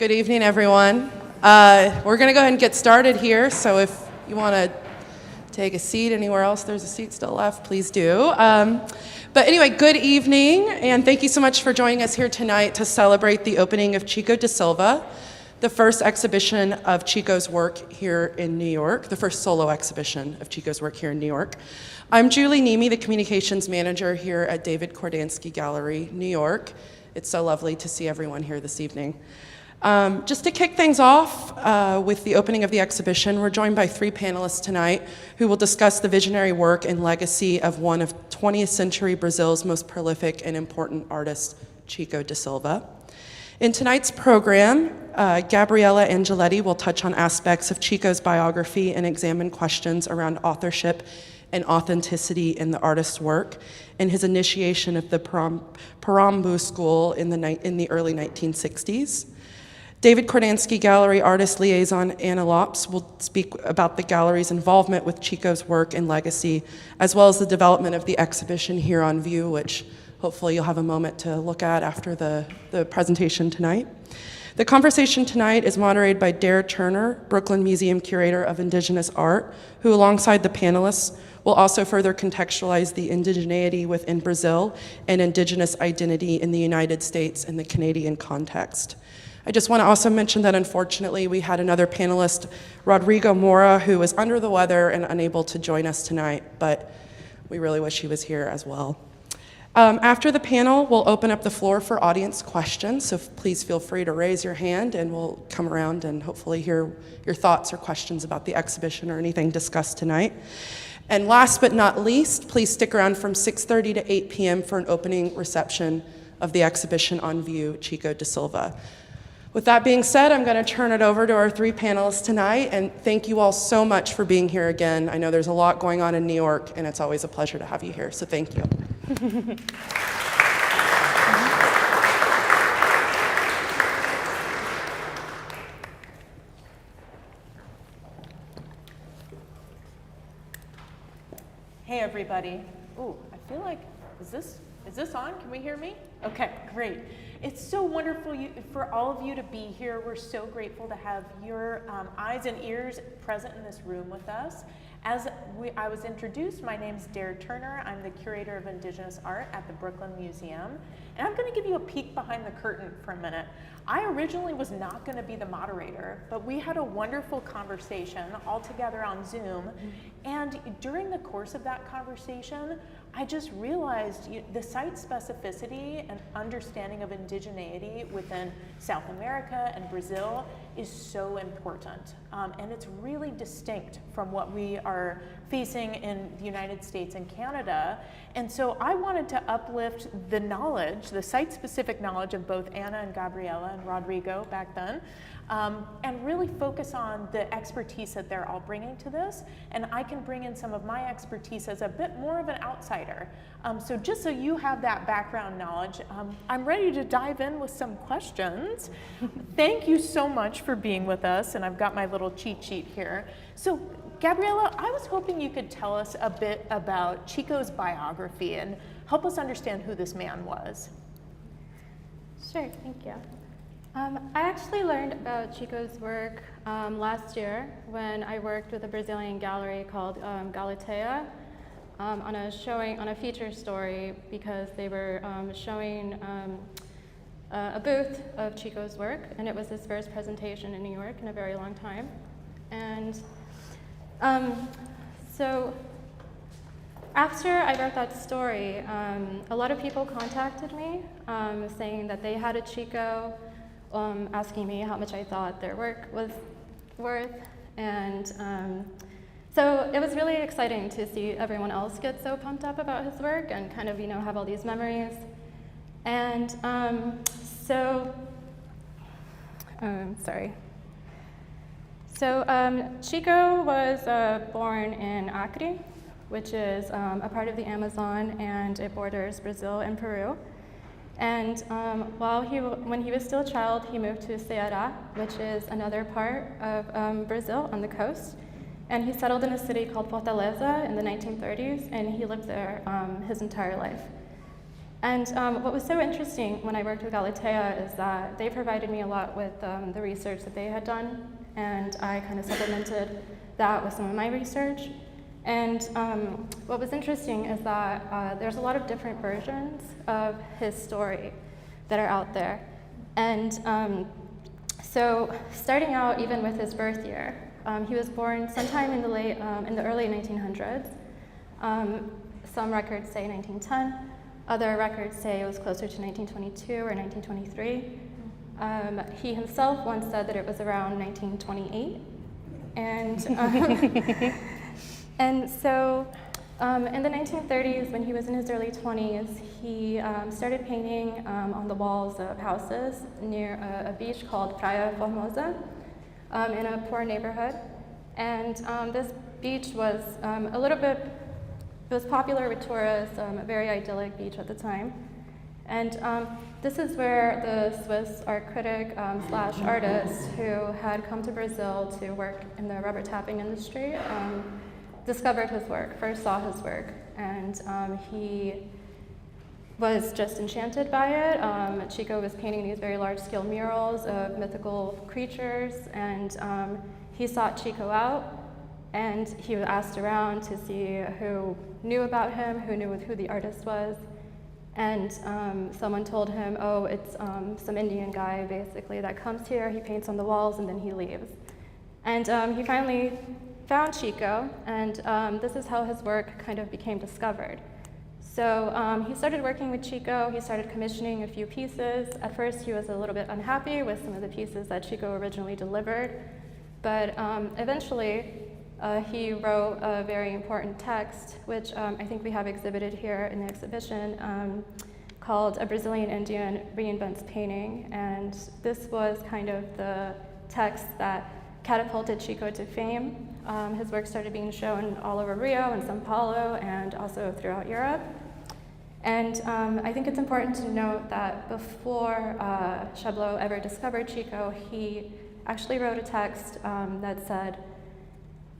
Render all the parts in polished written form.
Good evening, everyone. We're going to go ahead and get started here, so if you want to take a seat anywhere else, there's a seat still left, please do. But anyway, good evening, and thank you so much for joining us here tonight to celebrate the opening of Chico da Silva, the first exhibition of Chico's work here in New York, the first solo exhibition of Chico's work here in New York. I'm Julie Nemi, the communications manager here at David Kordansky Gallery, New York. It's so lovely to see everyone here this evening. Just to kick things off with the opening of the exhibition, we're joined by three panelists tonight who will discuss the visionary work and legacy of one of 20th century Brazil's most prolific and important artists, Chico da Silva. In tonight's program, Gabriella Angeleti will touch on aspects of Chico's biography and examine questions around authorship and authenticity in the artist's work and his initiation of the Parambu School in the early 1960s. David Kordansky Gallery artist Liaison Anna Lopes will speak about the gallery's involvement with Chico's work and legacy, as well as the development of the exhibition here on view, which hopefully you'll have a moment to look at after the presentation tonight. The conversation tonight is moderated by Darienne Turner, Brooklyn Museum Curator of Indigenous Art, who alongside the panelists will also further contextualize the indigeneity within Brazil and Indigenous identity in the United States and the Canadian context. I just want to also mention that unfortunately we had another panelist, Rodrigo Mora, who was under the weather and unable to join us tonight, but we really wish he was here as well. After the panel, we'll open up the floor for audience questions, so please feel free to raise your hand and we'll come around and hopefully hear your thoughts or questions about the exhibition or anything discussed tonight. And last but not least, please stick around from 6:30 to 8 p.m. for an opening reception of the exhibition on view, Chico da Silva. With that being said, I'm going to turn it over to our three panelists tonight, and thank you all so much for being here again. I know there's a lot going on in New York, and it's always a pleasure to have you here, so thank you. Hey, everybody. Ooh, I feel like, is this on? Can we hear me? Okay, great. It's so wonderful for all of you to be here. We're so grateful to have your eyes and ears present in this room with us. As I was introduced, my name's Darienne Turner. I'm the Curator of Indigenous Art at the Brooklyn Museum. And I'm going to give you a peek behind the curtain for a minute. I originally was not going to be the moderator, but we had a wonderful conversation all together on Zoom. And during the course of that conversation, I just realized the site specificity and understanding of indigeneity within South America and Brazil is so important. And it's really distinct from what we are facing in the United States and Canada. And so I wanted to uplift the knowledge, the site-specific knowledge of both Anna and Gabriella and Rodrigo back then, and really focus on the expertise that they're all bringing to this. And I can bring in some of my expertise as a bit more of an outsider. So just so you have that background knowledge, I'm ready to dive in with some questions. Thank you so much for being with us, and I've got my little cheat sheet here. So Gabriella, I was hoping you could tell us a bit about Chico's biography and help us understand who this man was. Sure, thank you. I actually learned about Chico's work last year when I worked with a Brazilian gallery called Galatea on a feature story because they were showing a booth of Chico's work, and it was his first presentation in New York in a very long time. And so after I wrote that story, a lot of people contacted me saying that they had a Chico, asking me how much I thought their work was worth. And so it was really exciting to see everyone else get so pumped up about his work and kind of, have all these memories. And Chico was born in Acre, which is a part of the Amazon, and it borders Brazil and Peru. And when he was still a child, he moved to Ceará, which is another part of Brazil on the coast. And he settled in a city called Fortaleza in the 1930s, and he lived there his entire life. And what was so interesting when I worked with Galatea is that they provided me a lot with the research that they had done, and I kind of supplemented that with some of my research. And what was interesting is that there's a lot of different versions of his story that are out there. And so starting out even with his birth year, he was born sometime in the early 1900s. Some records say 1910. Other records say it was closer to 1922 or 1923. He himself once said that it was around 1928. And so in the 1930s, when he was in his early 20s, he started painting on the walls of houses near a beach called Praia Formosa in a poor neighborhood. And this beach was it was popular with tourists, a very idyllic beach at the time. And this is where the Swiss art critic slash artist who had come to Brazil to work in the rubber tapping industry discovered his work, first saw his work, and he was just enchanted by it. Chico was painting these very large-scale murals of mythical creatures, and he sought Chico out, and he asked around to see who knew about him, who knew who the artist was, and someone told him, oh, it's some Indian guy, basically, that comes here, he paints on the walls, and then he leaves. And he finally found Chico, and this is how his work kind of became discovered. So he started working with Chico, he started commissioning a few pieces. At first he was a little bit unhappy with some of the pieces that Chico originally delivered, but eventually he wrote a very important text, which I think we have exhibited here in the exhibition, called A Brazilian Indian Reinvents Painting, and this was kind of the text that catapulted Chico to fame. His work started being shown all over Rio and Sao Paulo and also throughout Europe. And I think it's important to note that before Chablot ever discovered Chico, he actually wrote a text that said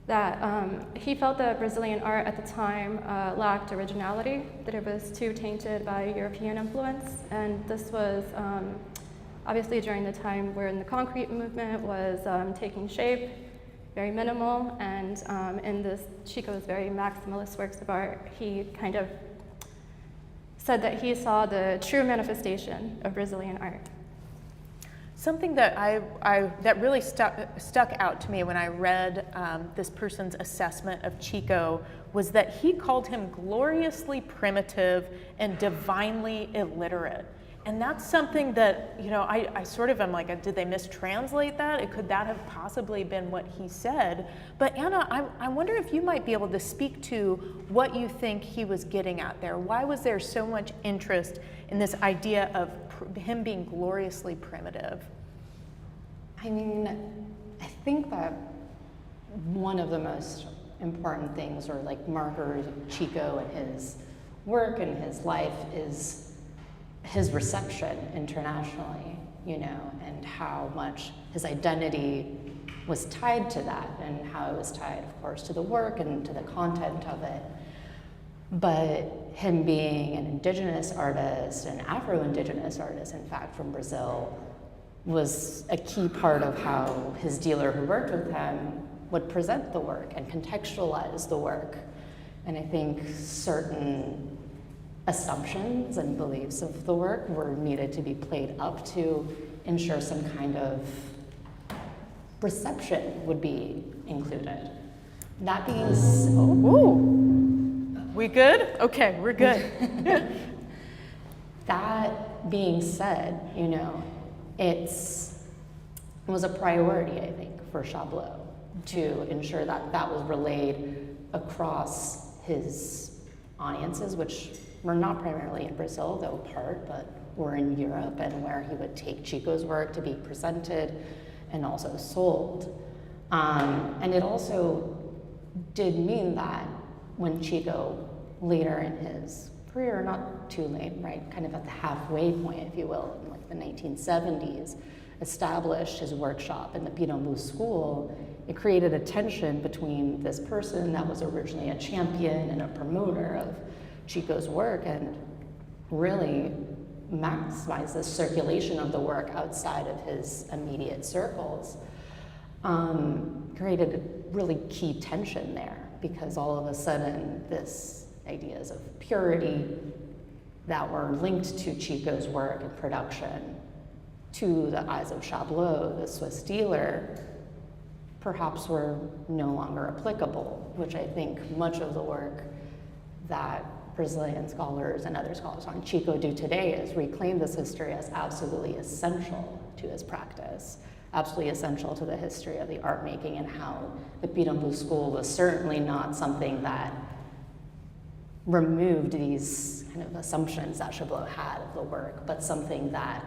that he felt that Brazilian art at the time lacked originality, that it was too tainted by European influence, and this was obviously during the time when the concrete movement was taking shape, very minimal, and in this Chico's very maximalist works of art, he kind of said that he saw the true manifestation of Brazilian art. Something that that really stuck out to me when I read this person's assessment of Chico was that he called him gloriously primitive and divinely illiterate. And that's something that, you know, I sort of am like, did they mistranslate that? Could that have possibly been what he said? But Anna, I wonder if you might be able to speak to what you think he was getting at there. Why was there so much interest in this idea of him being gloriously primitive? I mean, I think that one of the most important things, or like markers of Chico and his work and his life, is his reception internationally, you know, and how much his identity was tied to that, and how it was tied, of course, to the work and to the content of it. But him being an indigenous artist, an Afro-Indigenous artist, in fact, from Brazil, was a key part of how his dealer who worked with him would present the work and contextualize the work. And I think certain assumptions and beliefs of the work were needed to be played up to ensure some kind of reception would be included. That being said, We good? Okay, we're good. That being said, you know, it was a priority, I think, for Chablot to ensure that that was relayed across his audiences, which were not primarily in Brazil, though part, but were in Europe, and where he would take Chico's work to be presented and also sold. And it also did mean that when Chico, later in his career, not too late, right, kind of at the halfway point, if you will, in like the 1970s, established his workshop in the Pirambu School, it created a tension between this person that was originally a champion and a promoter of Chico's work and really maximize the circulation of the work outside of his immediate circles, created a really key tension there, because all of a sudden this ideas of purity that were linked to Chico's work and production, to the eyes of Chablot, the Swiss dealer, perhaps were no longer applicable, which I think much of the work that Brazilian scholars and other scholars on Chico do today is reclaim this history as absolutely essential to his practice, absolutely essential to the history of the art making, and how the Pirambu school was certainly not something that removed these kind of assumptions that Chablot had of the work, but something that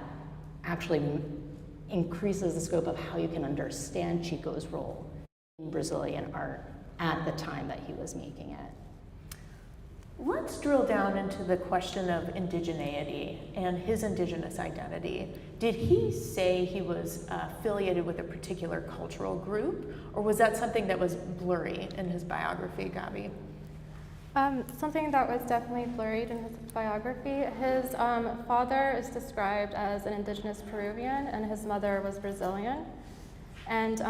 actually increases the scope of how you can understand Chico's role in Brazilian art at the time that he was making it. Let's drill down into the question of indigeneity and his indigenous identity. Did he say he was affiliated with a particular cultural group, or was that something that was blurry in his biography, Gabi? Something that was definitely blurred in his biography. His father is described as an indigenous Peruvian, and his mother was Brazilian. And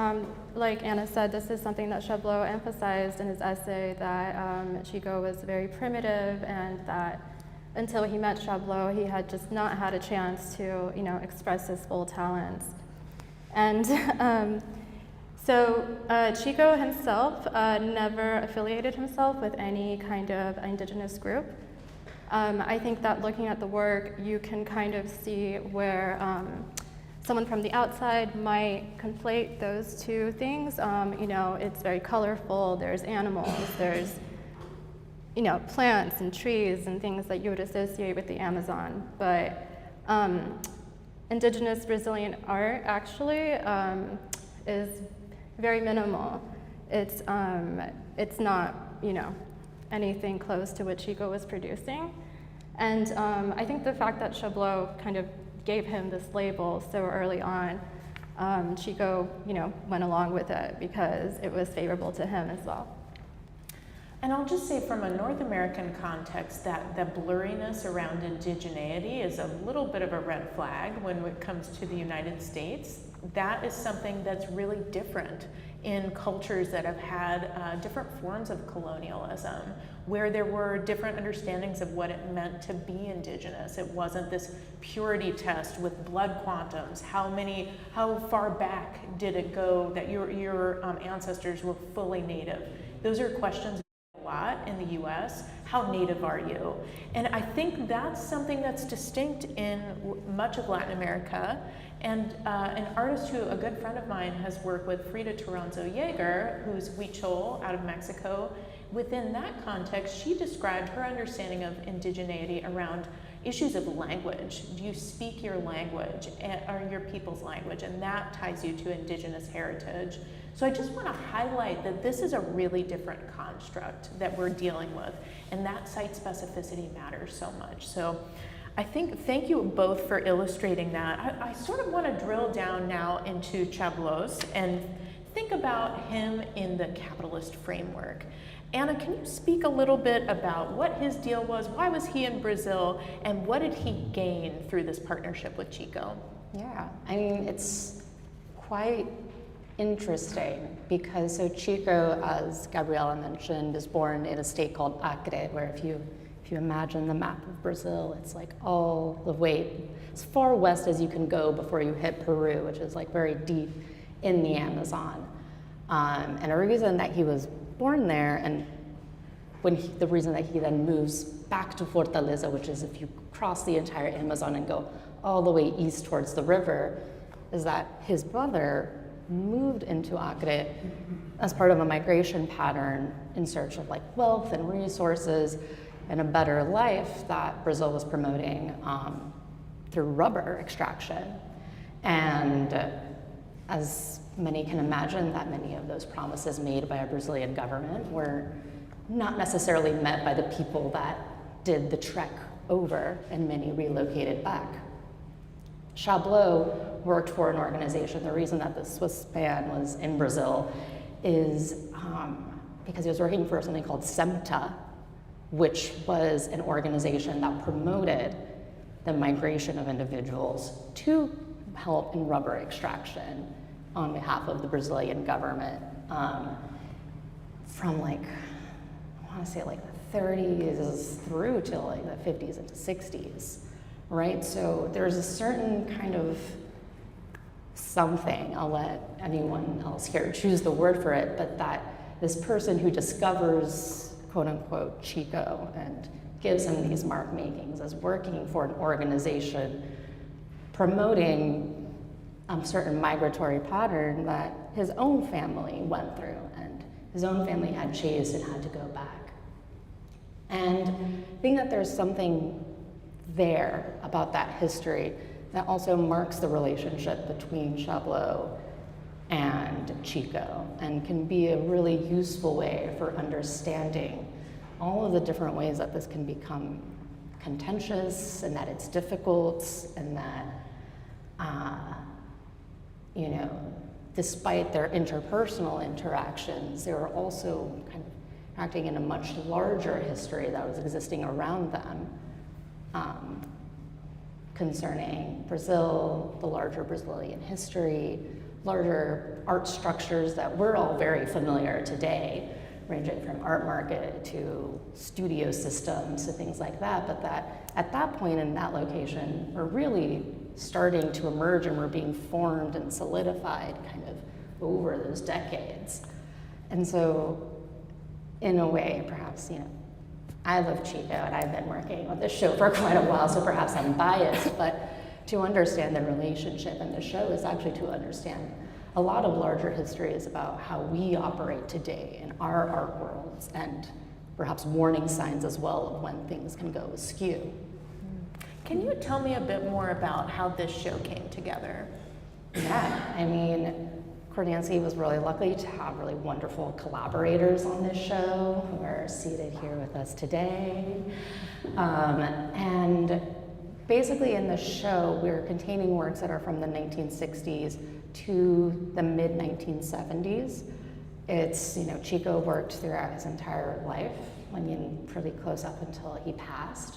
like Anna said, this is something that Chablot emphasized in his essay, that Chico was very primitive, and that until he met Chablot, he had just not had a chance to, express his full talents. And so Chico himself never affiliated himself with any kind of indigenous group. I think that looking at the work, you can kind of see where someone from the outside might conflate those two things. It's very colorful, there's animals, there's plants and trees and things that you would associate with the Amazon. But indigenous Brazilian art actually is very minimal. It's not, anything close to what Chico was producing. And I think the fact that Chablot kind of gave him this label so early on, Chico, went along with it because it was favorable to him as well. And I'll just say, from a North American context, that the blurriness around indigeneity is a little bit of a red flag when it comes to the United States. That is something that's really different in cultures that have had different forms of colonialism, where there were different understandings of what it meant to be indigenous. It wasn't this purity test with blood quantums. How far back did it go that your ancestors were fully native? Those are questions a lot in the US. How native are you? And I think that's something that's distinct in much of Latin America. And an artist who a good friend of mine has worked with, Frida Toronzo Jaeger, who's Huichol out of Mexico. Within that context, she described her understanding of indigeneity around issues of language. Do you speak your language, or your people's language? And that ties you to indigenous heritage. So I just want to highlight that this is a really different construct that we're dealing with, and that site specificity matters so much. So I think, thank you both for illustrating that. I sort of want to drill down now into Chablot's and think about him in the capitalist framework. Anna, can you speak a little bit about what his deal was? Why was he in Brazil? And what did he gain through this partnership with Chico? Yeah, it's quite interesting because Chico, as Gabriella mentioned, is born in a state called Acre, where if you imagine the map of Brazil, it's like all the way as far west as you can go before you hit Peru, which is like very deep in the Amazon. And a reason that he was born there, and the reason that he then moves back to Fortaleza, which is if you cross the entire Amazon and go all the way east towards the river, is that his mother moved into Acre as part of a migration pattern in search of wealth and resources and a better life that Brazil was promoting through rubber extraction. And as many can imagine, that many of those promises made by a Brazilian government were not necessarily met by the people that did the trek over, and many relocated back. Chablot worked for an organization. The reason that the Swiss man was in Brazil is because he was working for something called SEMTA, which was an organization that promoted the migration of individuals to help in rubber extraction on behalf of the Brazilian government, from like, I want to say like the 30s through to like the 50s into 60s, right? So there's a certain kind of something, I'll let anyone else here choose the word for it, but that this person who discovers, quote unquote, Chico and gives him these mark makings is working for an organization promoting a certain migratory pattern that his own family went through, and his own family had chased and had to go back. And I think that there's something there about that history that also marks the relationship between Chablo and Chico, and can be a really useful way for understanding all of the different ways that this can become contentious, and that it's difficult, and that, you know, despite their interpersonal interactions, they were also kind of acting in a much larger history that was existing around them, concerning Brazil, the larger Brazilian history, larger art structures that we're all very familiar today, ranging from art market to studio systems to things like that, but that at that point in that location were really starting to emerge and were being formed and solidified kind of over those decades. And so in a way, perhaps, you know, I love Chico and I've been working on this show for quite a while, so perhaps I'm biased, but to understand the relationship in the show is actually to understand a lot of larger history is about how we operate today in our art worlds, and perhaps warning signs as well of when things can go askew. Can you tell me a bit more about how this show came together? Yeah, I mean, Kordansky was really lucky to have really wonderful collaborators on this show who are seated here with us today. And basically in the show, we're containing works that are from the 1960s to the mid-1970s. It's, you know, Chico worked throughout his entire life, I mean, pretty close up until he passed.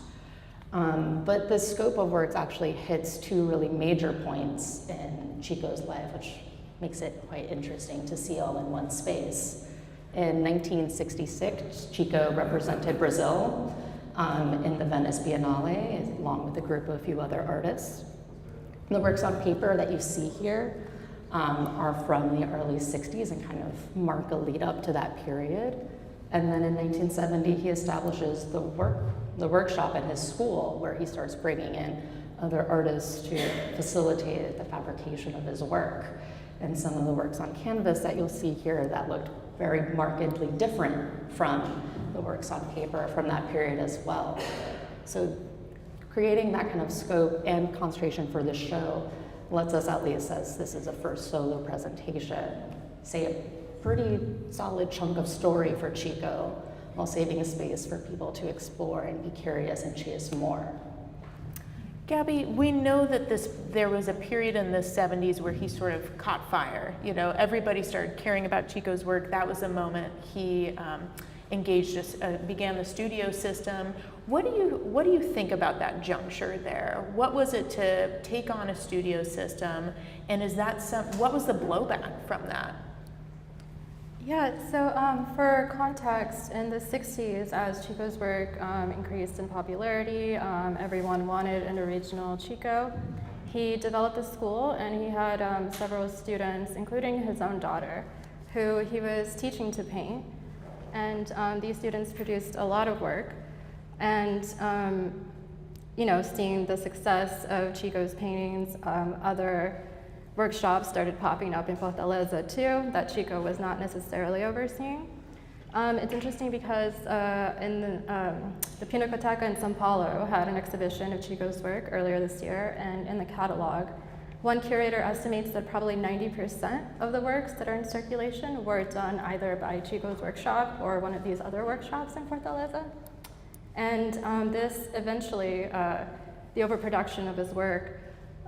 But the scope of works actually hits two really major points in Chico's life, which makes it quite interesting to see all in one space. In 1966, Chico represented Brazil in the Venice Biennial, along with a group of a few other artists. The works on paper that you see here are from the early 60s and kind of mark a lead up to that period. And then in 1970, he establishes the workshop at his school, where he starts bringing in other artists to facilitate the fabrication of his work. And some of the works on canvas that you'll see here that looked very markedly different from the works on paper from that period as well. So creating that kind of scope and concentration for the show lets us, at least as this is a first solo presentation, say a pretty solid chunk of story for Chico, while saving a space for people to explore and be curious and chase more. Gabby, we know that there was a period in the 70s where he sort of caught fire. You know, everybody started caring about Chico's work. That was the moment he began the studio system. What do you think about that juncture there? What was it to take on a studio system, and what was the blowback from that? Yeah, so for context, in the 60s, as Chico's work increased in popularity, everyone wanted an original Chico. He developed a school, and he had several students, including his own daughter, who he was teaching to paint. And these students produced a lot of work. And you know, seeing the success of Chico's paintings, other workshops started popping up in Fortaleza too, that Chico was not necessarily overseeing. It's interesting because the Pinacoteca in São Paulo had an exhibition of Chico's work earlier this year, and in the catalog, one curator estimates that probably 90% of the works that are in circulation were done either by Chico's workshop or one of these other workshops in Fortaleza. And this eventually, the overproduction of his work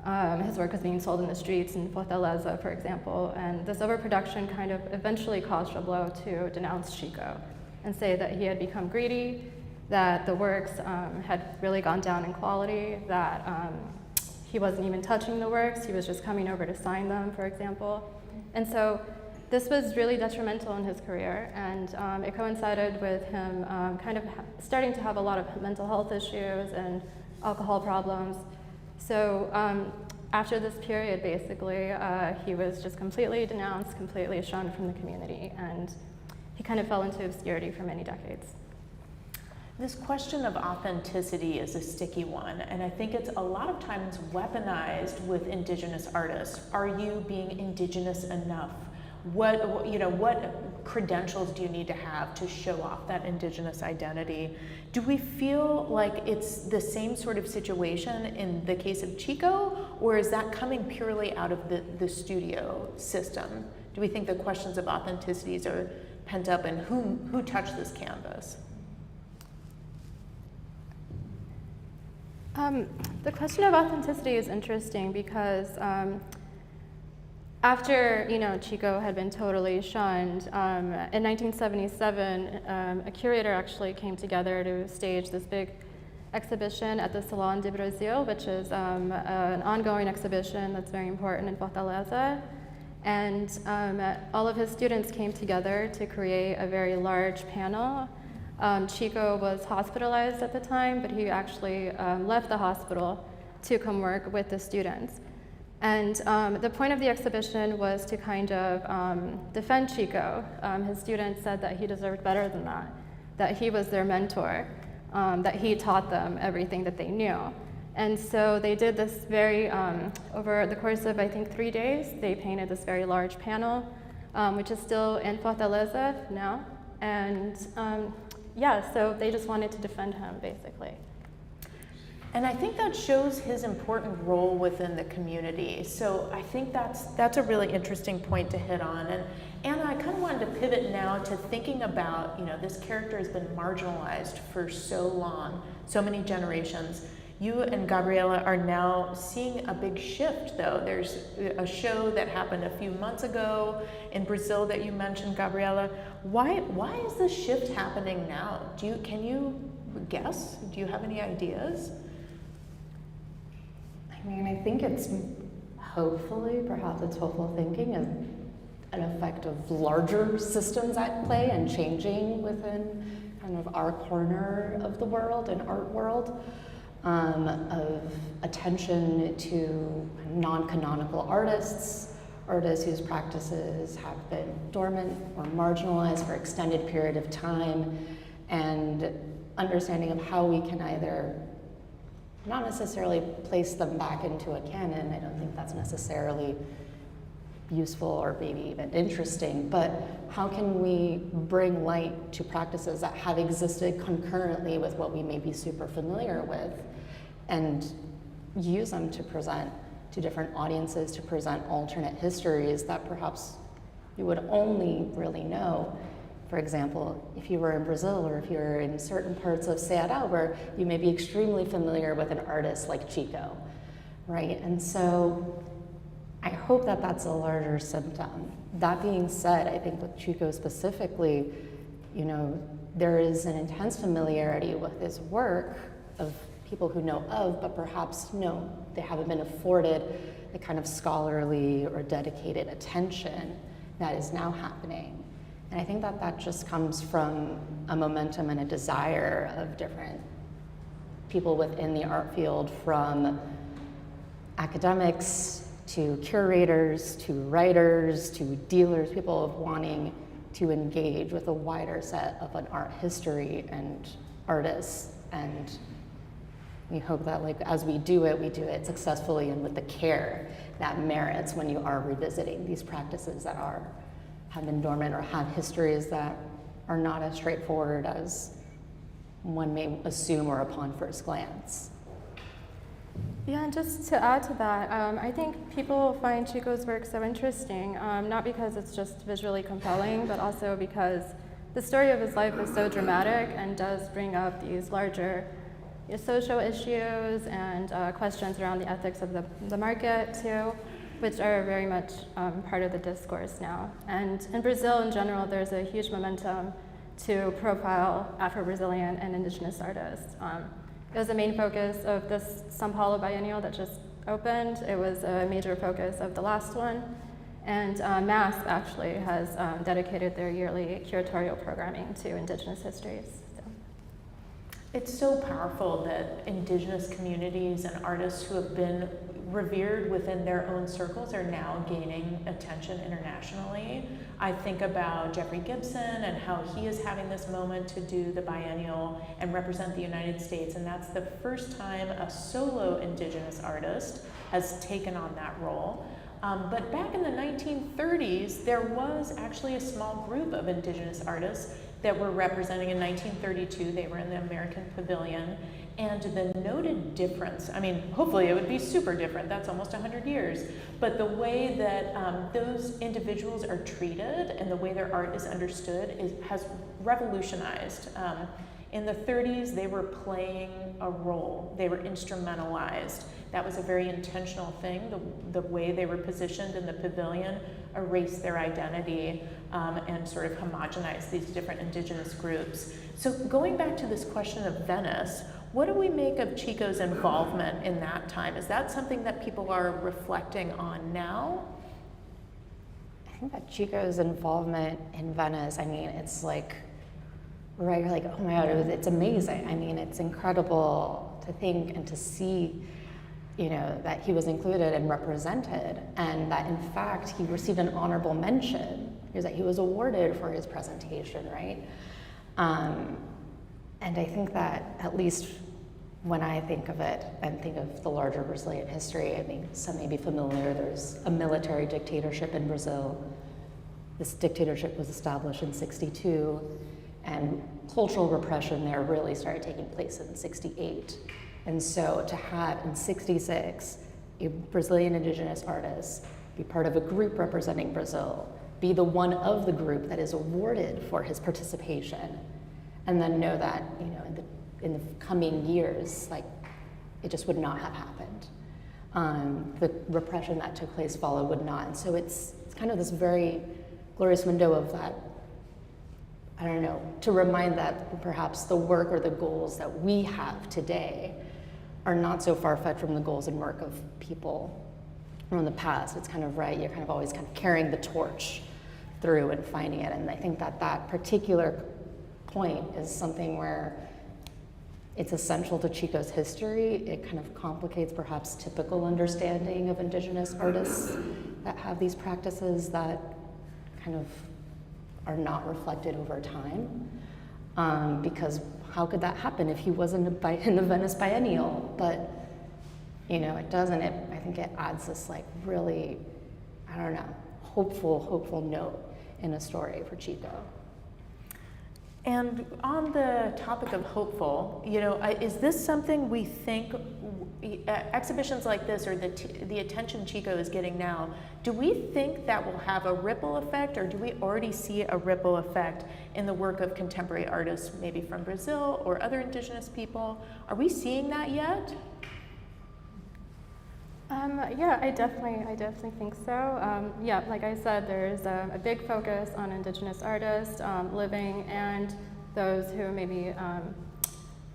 was being sold in the streets in Fortaleza, for example, and this overproduction kind of eventually caused Chablo to denounce Chico and say that he had become greedy that the works had really gone down in quality, that he wasn't even touching the works, he was just coming over to sign them, for example. And so this was really detrimental in his career, and it coincided with him kind of starting to have a lot of mental health issues and alcohol problems. So after this period, basically, he was just completely denounced, completely shunned from the community, and he kind of fell into obscurity for many decades. This question of authenticity is a sticky one, and I think it's a lot of times weaponized with Indigenous artists. Are you being Indigenous enough? What credentials do you need to have to show off that Indigenous identity? Do we feel like it's the same sort of situation in the case of Chico, or is that coming purely out of the studio system? Do we think the questions of authenticities are pent up, and who touched this canvas? The question of authenticity is interesting because after Chico had been totally shunned, in 1977, a curator actually came together to stage this big exhibition at the Salão de Brasil, which is an ongoing exhibition that's very important in Fortaleza. And all of his students came together to create a very large panel. Chico was hospitalized at the time, but he actually left the hospital to come work with the students. And the point of the exhibition was to kind of defend Chico. His students said that he deserved better than that he was their mentor, that he taught them everything that they knew. And so they did this very, over the course of I think 3 days, they painted this very large panel, which is still in Fortaleza now. And yeah, so they just wanted to defend him, basically. And I think that shows his important role within the community. So I think that's a really interesting point to hit on. And Anna, I kind of wanted to pivot now to thinking about, this character has been marginalized for so long, so many generations. You and Gabriella are now seeing a big shift, though. There's a show that happened a few months ago in Brazil that you mentioned, Gabriella. Why is this shift happening now? Can you guess? Do you have any ideas? I mean, I think it's perhaps it's hopeful thinking, an effect of larger systems at play and changing within kind of our corner of the world and art world. Of attention to non-canonical artists whose practices have been dormant or marginalized for extended period of time, and understanding of how we can either not necessarily place them back into a canon. I don't think that's necessarily useful or maybe even interesting, but how can we bring light to practices that have existed concurrently with what we may be super familiar with, and use them to present to different audiences, to present alternate histories that perhaps you would only really know. For example, if you were in Brazil, or if you're in certain parts of Ceará, where you may be extremely familiar with an artist like Chico, right? And so I hope that that's a larger symptom. That being said, I think with Chico specifically, there is an intense familiarity with his work of people who know of, but perhaps they haven't been afforded the kind of scholarly or dedicated attention that is now happening. And I think that just comes from a momentum and a desire of different people within the art field, from academics to curators, to writers, to dealers, people of wanting to engage with a wider set of an art history and artists. And we hope that as we do it successfully and with the care that merits when you are revisiting these practices that have been dormant or have histories that are not as straightforward as one may assume or upon first glance. Yeah, and just to add to that, I think people find Chico's work so interesting, not because it's just visually compelling, but also because the story of his life is so dramatic and does bring up these larger social issues and questions around the ethics of the market too, which are very much part of the discourse now. And in Brazil in general, there's a huge momentum to profile Afro-Brazilian and Indigenous artists. It was the main focus of this São Paulo Biennial that just opened. It was a major focus of the last one. And MASP actually has dedicated their yearly curatorial programming to Indigenous histories. So. It's so powerful that Indigenous communities and artists who have been revered within their own circles are now gaining attention internationally. I think about Jeffrey Gibson and how he is having this moment to do the biennial and represent the United States, and that's the first time a solo Indigenous artist has taken on that role. But back in the 1930s, there was actually a small group of Indigenous artists that were representing. In 1932, they were in the American Pavilion. And the noted difference, I mean, hopefully it would be super different, that's almost 100 years, but the way that those individuals are treated and the way their art is understood has revolutionized. In the 30s, they were playing a role, they were instrumentalized. That was a very intentional thing. The way they were positioned in the pavilion erased their identity and sort of homogenized these different Indigenous groups. So going back to this question of Venice, what do we make of Chico's involvement in that time? Is that something that people are reflecting on now? I think that Chico's involvement in Venice, I mean, it's like, right, you're like, oh my God, it's amazing. I mean, it's incredible to think and to see, you know, that he was included and represented, and that in fact he received an honorable mention, is that he was awarded for his presentation, right? And I think that, at least when I think of it and think of the larger Brazilian history, I mean, some may be familiar, there's a military dictatorship in Brazil. This dictatorship was established in '62, and cultural repression there really started taking place in '68. And so to have in '66 a Brazilian Indigenous artist be part of a group representing Brazil, be the one of the group that is awarded for his participation, and then know that, you know, in the coming years, like, it just would not have happened. The repression that took place followed would not. And so it's kind of this very glorious window of that, I don't know, to remind that perhaps the work or the goals that we have today are not so far-fetched from the goals and work of people from the past. It's kind of right, you're kind of always kind of carrying the torch through and finding it. And I think that that particular point is something where it's essential to Chico's history. It kind of complicates perhaps typical understanding of Indigenous artists that have these practices that kind of are not reflected over time. Because how could that happen if he wasn't in the Venice Biennial? But, you know, it doesn't. I think it adds this like really, I don't know, hopeful note in a story for Chico. And on the topic of hopeful, you know, is this something we think, exhibitions like this or the attention Chico is getting now, do we think that will have a ripple effect, or do we already see a ripple effect in the work of contemporary artists, maybe from Brazil or other Indigenous people? Are we seeing that yet? Yeah, I definitely think so. Yeah, like I said, there's a big focus on Indigenous artists, living and those who maybe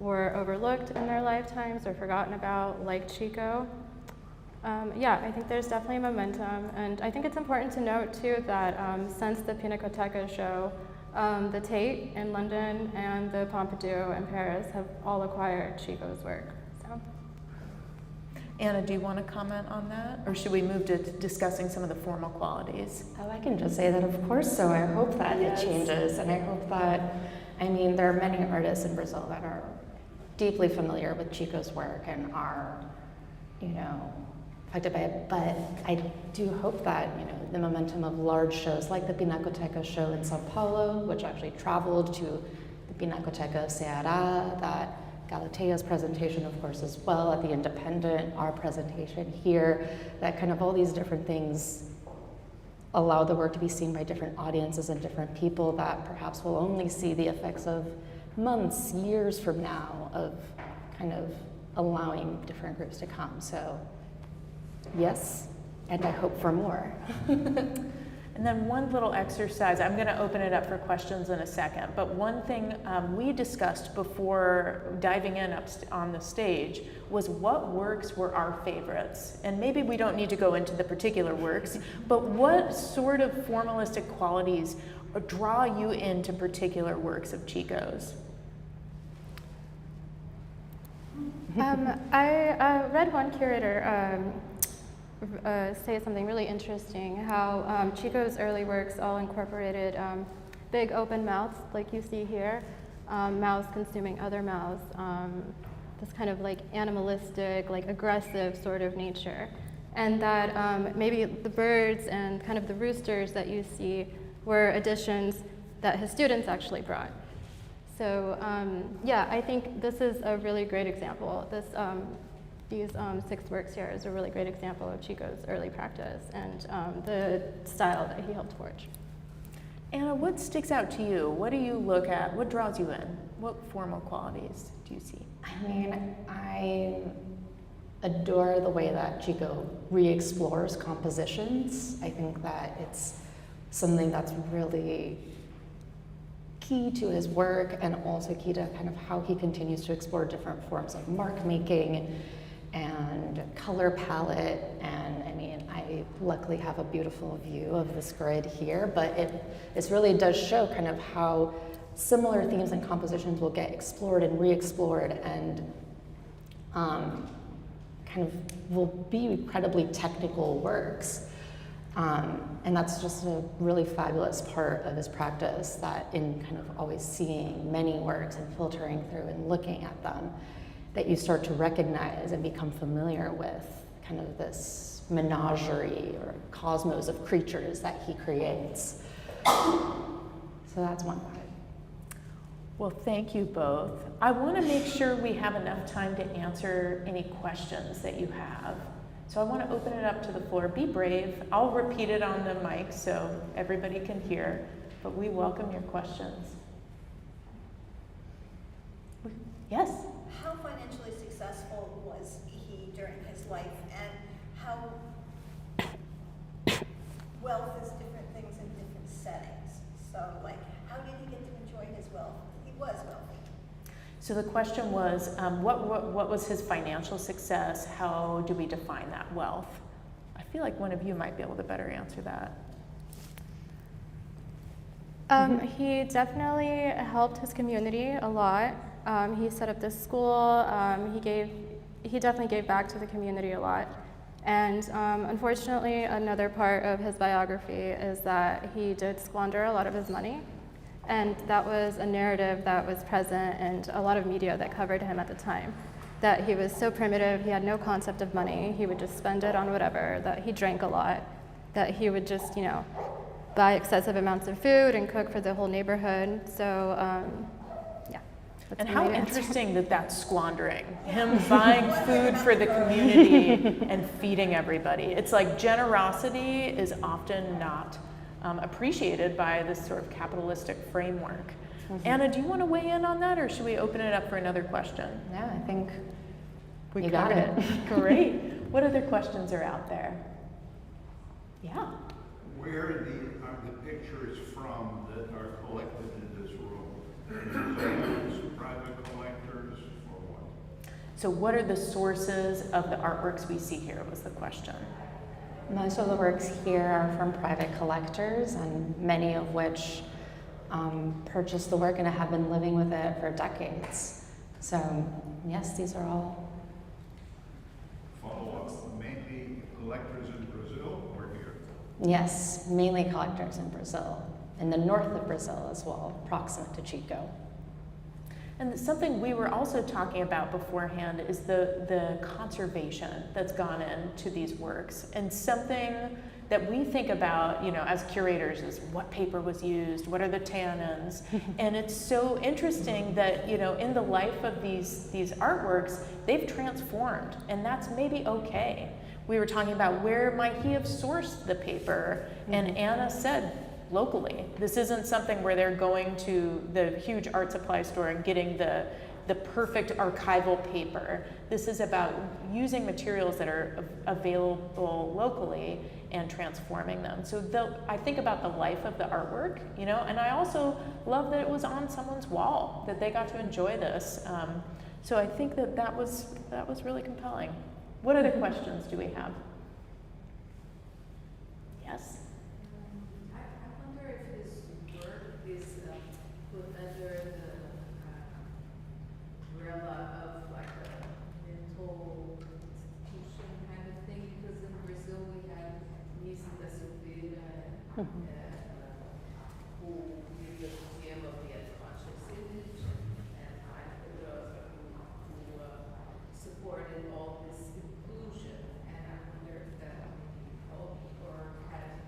were overlooked in their lifetimes or forgotten about, like Chico. Yeah, I think there's definitely momentum, and I think it's important to note too that since the Pinacoteca show, the Tate in London and the Pompidou in Paris have all acquired Chico's work. Anna, do you want to comment on that? Or should we move to discussing some of the formal qualities? Oh, I can just say that, of course, so I hope that it changes, and I hope that, I mean, there are many artists in Brazil that are deeply familiar with Chico's work and are, you know, affected by it, but I do hope that, you know, the momentum of large shows like the Pinacoteca show in Sao Paulo, which actually traveled to the Pinacoteca of Ceará, that Galatea's presentation, of course, as well, at the Independent, our presentation here, that kind of all these different things allow the work to be seen by different audiences and different people that perhaps will only see the effects of months, years from now of kind of allowing different groups to come. So yes, and I hope for more. And then one little exercise, I'm going to open it up for questions in a second, but one thing we discussed before diving in up on the stage was what works were our favorites. And maybe we don't need to go into the particular works, but what sort of formalistic qualities draw you into particular works of Chico's? I read one curator say something really interesting, how Chico's early works all incorporated big open mouths, like you see here, mouths consuming other mouths, this kind of like animalistic, like aggressive sort of nature. And that maybe the birds and kind of the roosters that you see were additions that his students actually brought. So yeah, I think this is a really great example. These 6 works here is a really great example of Chico's early practice and the style that he helped forge. Anna, what sticks out to you? What do you look at? What draws you in? What formal qualities do you see? I mean, I adore the way that Chico re-explores compositions. I think that it's something that's really key to his work and also key to kind of how he continues to explore different forms of mark making and color palette. And I mean, I luckily have a beautiful view of this grid here, but it really does show kind of how similar themes and compositions will get explored and re-explored and kind of will be incredibly technical works. And that's just a really fabulous part of his practice, that in kind of always seeing many works and filtering through and looking at them, that you start to recognize and become familiar with kind of this menagerie or cosmos of creatures that he creates. So that's one part. Well, thank you both. I want to make sure we have enough time to answer any questions that you have. So I want to open it up to the floor. Be brave. I'll repeat it on the mic so everybody can hear, but we welcome your questions. Yes? How financially successful was he during his life, and how wealth is different things in different settings? So, like, how did he get to enjoy his wealth? He was wealthy. So the question was, what was his financial success? How do we define that wealth? I feel like one of you might be able to better answer that. He definitely helped his community a lot. He set up this school. He definitely gave back to the community a lot. And unfortunately, another part of his biography is that he did squander a lot of his money. And that was a narrative that was present in a lot of media that covered him at the time. That he was so primitive, he had no concept of money, he would just spend it on whatever, that he drank a lot, that he would just, buy excessive amounts of food and cook for the whole neighborhood. So, yeah. And how interesting that that's squandering. Him buying food for the community and feeding everybody. It's like generosity is often not appreciated by this sort of capitalistic framework. Anna, do you want to weigh in on that, or should we open it up for another question? Yeah, I think We you got covered it. Great. What other questions are out there? Yeah. Where are the pictures from that are collected in this room? Museums, private collectors, or what? So what are the sources of the artworks we see here was the question. Most of the works here are from private collectors, and many of which purchased the work and have been living with it for decades. So yes, these are all. Follow-up, mainly collectors in Brazil or here? Yes, mainly collectors in Brazil, in the north of Brazil as well, proximate to Chico. And something we were also talking about beforehand is the conservation that's gone into these works. And something that we think about, as curators is what paper was used, what are the tannins? And it's so interesting that, in the life of these artworks, they've transformed, and that's maybe okay. We were talking about where might he have sourced the paper, and Anna said, locally. This isn't something where they're going to the huge art supply store and getting the the perfect archival paper. This is about using materials that are available locally and transforming them. So I think about the life of the artwork, you know, and I also love that it was on someone's wall, that they got to enjoy this. So I think that was really compelling. What other questions do we have? Yes? I wonder if his work is put under the umbrella of like a mental institution kind of thing, because in Brazil we have Venice da Silva, who is the museum of the unconscious image, and Kordansky who supported all this inclusion, and I wonder if that helped or had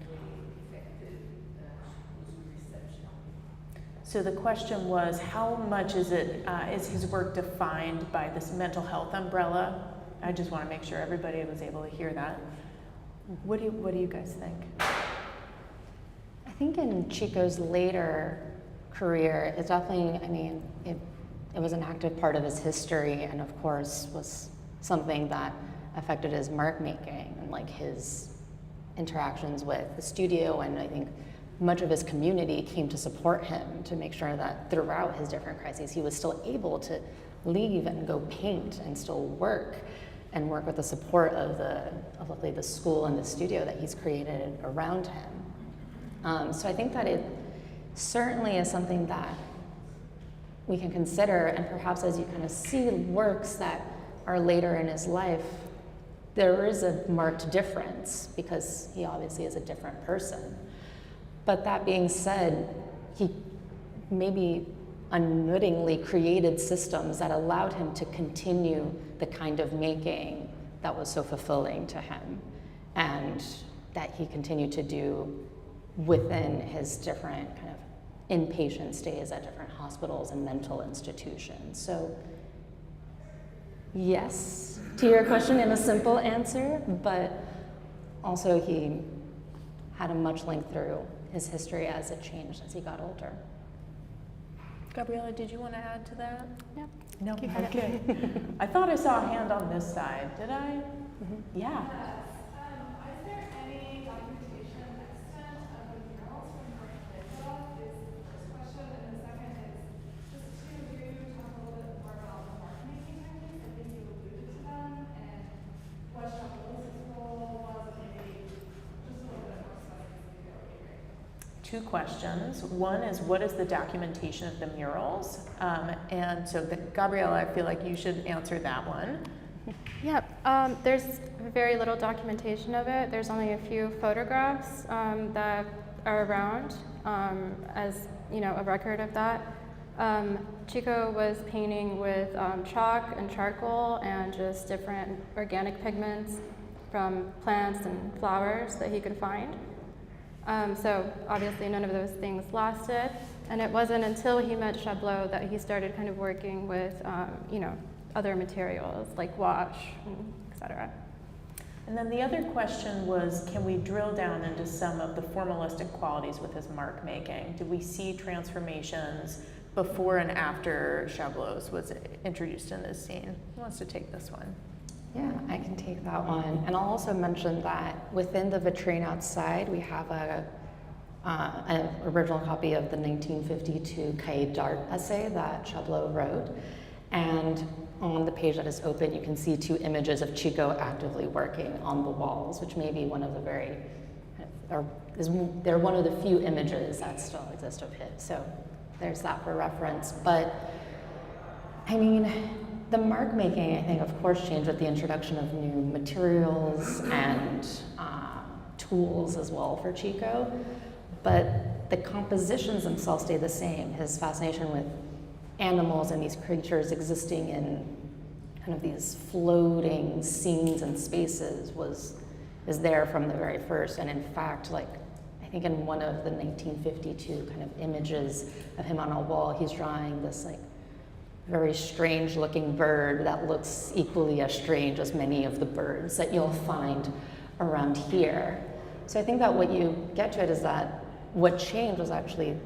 really affected Chico's reception. So the question was, how much is his work defined by this mental health umbrella? I just want to make sure everybody was able to hear that. What do you guys think? I think in Chico's later career, it's definitely, I mean, it was an active part of his history, and of course was something that affected his mark making and like his interactions with the studio, and I think much of his community came to support him to make sure that throughout his different crises he was still able to leave and go paint and still work with the support of luckily the school and the studio that he's created around him. So I think that it certainly is something that we can consider, and perhaps as you kind of see works that are later in his life, there is a marked difference because he obviously is a different person. But that being said, he maybe unwittingly created systems that allowed him to continue the kind of making that was so fulfilling to him, and that he continued to do within his different kind of inpatient stays at different hospitals and mental institutions. So yes, to your question in a simple answer, but also he had a much link through his history as it changed as he got older. Gabriella, did you want to add to that? Yep. No? Keep at it. Okay. I thought I saw a hand on this side. Did I? Mm-hmm. Yeah. Is there any documentation extent of the murals from Gabriella? Is the first question, and the second is just to hear you talk a little bit more about the mark making techniques. I think you alluded to them, and what Chapeau's role was, maybe just a little bit more specifically, that would be great. Two questions. One is, what is the documentation of the murals? And so, Gabriella, I feel like you should answer that one. Yep, there's very little documentation of it. There's only a few photographs that are around as, you know, a record of that. Chico was painting with chalk and charcoal and just different organic pigments from plants and flowers that he could find. So obviously none of those things lasted, and it wasn't until he met Chablot that he started kind of working with, you know, other materials like wash, et cetera. And then the other question was, can we drill down into some of the formalistic qualities with his mark making? Did we see transformations before and after Chablot was introduced in this scene? Who wants to take this one? Yeah, I can take that one. And I'll also mention that within the vitrine outside, we have an original copy of the 1952 Cahiers d'Art essay that Chablot wrote. And on the page that is open, you can see two images of Chico actively working on the walls, which may be one of the they're one of the few images that still exist of his. So there's that for reference. But I mean, the mark making, I think, of course, changed with the introduction of new materials and tools as well for Chico. But the compositions themselves stay the same. His fascination with animals and these creatures existing in kind of these floating scenes and spaces is there from the very first. And in fact, like, I think in one of the 1952 kind of images of him on a wall, he's drawing this like very strange looking bird that looks equally as strange as many of the birds that you'll find around here. So I think that what you get to it is that what changed was actually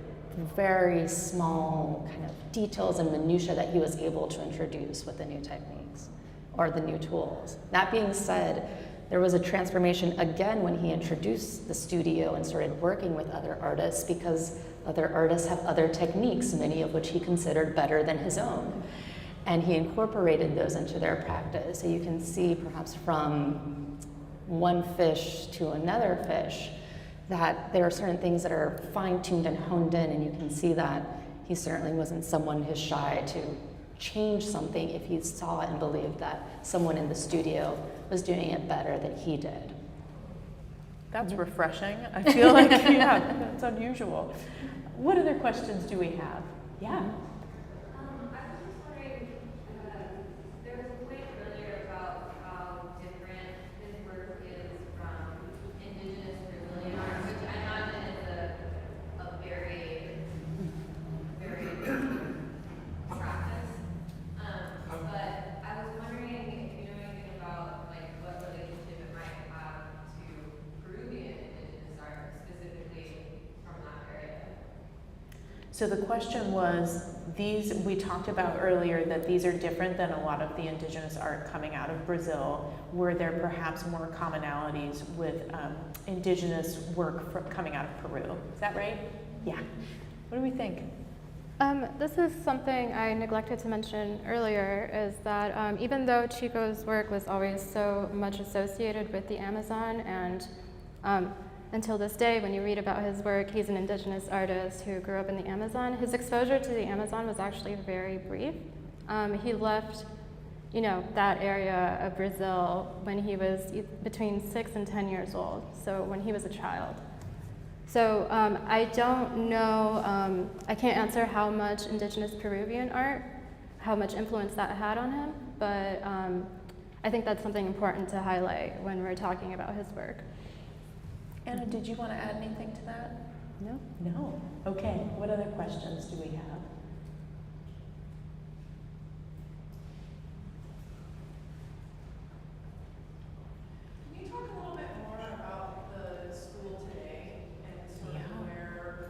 very small kind of details and minutiae that he was able to introduce with the new techniques or the new tools. That being said, there was a transformation again when he introduced the studio and started working with other artists, because other artists have other techniques, many of which he considered better than his own. And he incorporated those into their practice. So you can see perhaps from one fish to another fish that there are certain things that are fine-tuned and honed in, and you can see that he certainly wasn't someone who's shy to change something if he saw and believed that someone in the studio was doing it better than he did. That's refreshing. I feel like, yeah, that's unusual. What other questions do we have? Yeah. I was just wondering, there was a point earlier about how different his work is from Indigenous Brazilian art, which I imagine is a very, very different practice. But I was wondering if you know anything about like what relationship it might have to Peruvian Indigenous art, specifically from that area. So the question was, we talked about earlier that these are different than a lot of the indigenous art coming out of Brazil. Were there perhaps more commonalities with indigenous work coming out of Peru? Is that right? Yeah. What do we think? This is something I neglected to mention earlier, is that even though Chico's work was always so much associated with the Amazon, and until this day, when you read about his work, he's an indigenous artist who grew up in the Amazon. His exposure to the Amazon was actually very brief. He left, that area of Brazil when he was between 6 and 10 years old, so when he was a child. So I don't know, I can't answer how much indigenous Peruvian art, how much influence that had on him, but I think that's something important to highlight when we're talking about his work. Anna, did you want to add anything to that? No? No. Okay. What other questions do we have? Can you talk a little bit more about the school today and sort of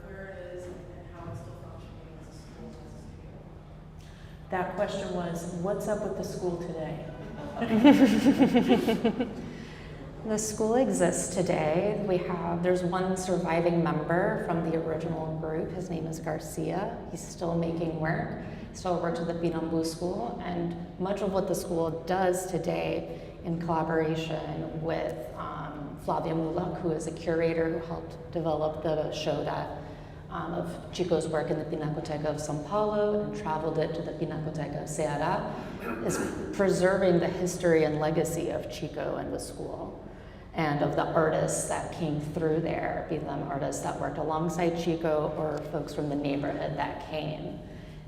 where it is and how it's still functioning as a school, as a studio? That question was, what's up with the school today? The school exists today. There's one surviving member from the original group. His name is Garcia. He's still making work, still works with the Pinambu School, and much of what the school does today in collaboration with Flavia Mulak, who is a curator who helped develop the show of Chico's work in the Pinacoteca of São Paulo and traveled it to the Pinacoteca of Ceará, is preserving the history and legacy of Chico and the school, and of the artists that came through there, be them artists that worked alongside Chico or folks from the neighborhood that came.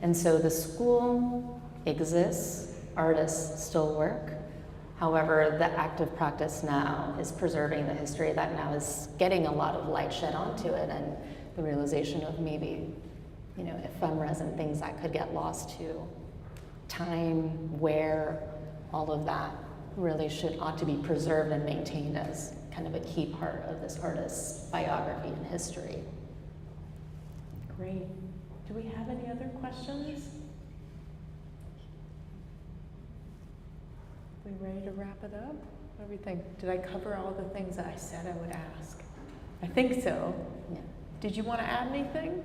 And so the school exists, artists still work. However, the active practice now is preserving the history that now is getting a lot of light shed onto it, and the realization of maybe, ephemeras and things that could get lost to time, where, all of that really ought to be preserved and maintained as kind of a key part of this artist's biography and history. Great. Do we have any other questions? We ready to wrap it up? What do we think? Did I cover all the things that I said I would ask? I think so. Yeah. Did you want to add anything?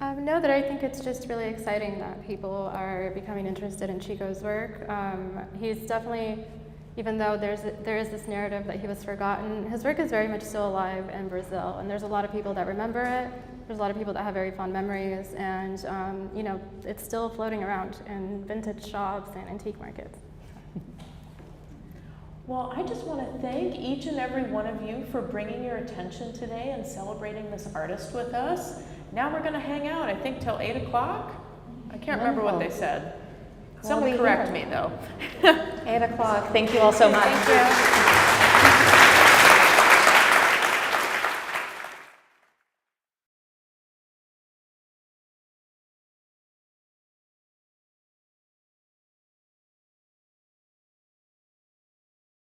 No, that I think it's just really exciting that people are becoming interested in Chico's work. He's definitely, even though there is this narrative that he was forgotten, his work is very much still alive in Brazil, and there's a lot of people that remember it. There's a lot of people that have very fond memories, and it's still floating around in vintage shops and antique markets. Well, I just want to thank each and every one of you for bringing your attention today and celebrating this artist with us. Now we're going to hang out, I think, till 8 o'clock. I can't remember what they said. Someone correct me, though. 8 o'clock. Thank you all so much. Thank you.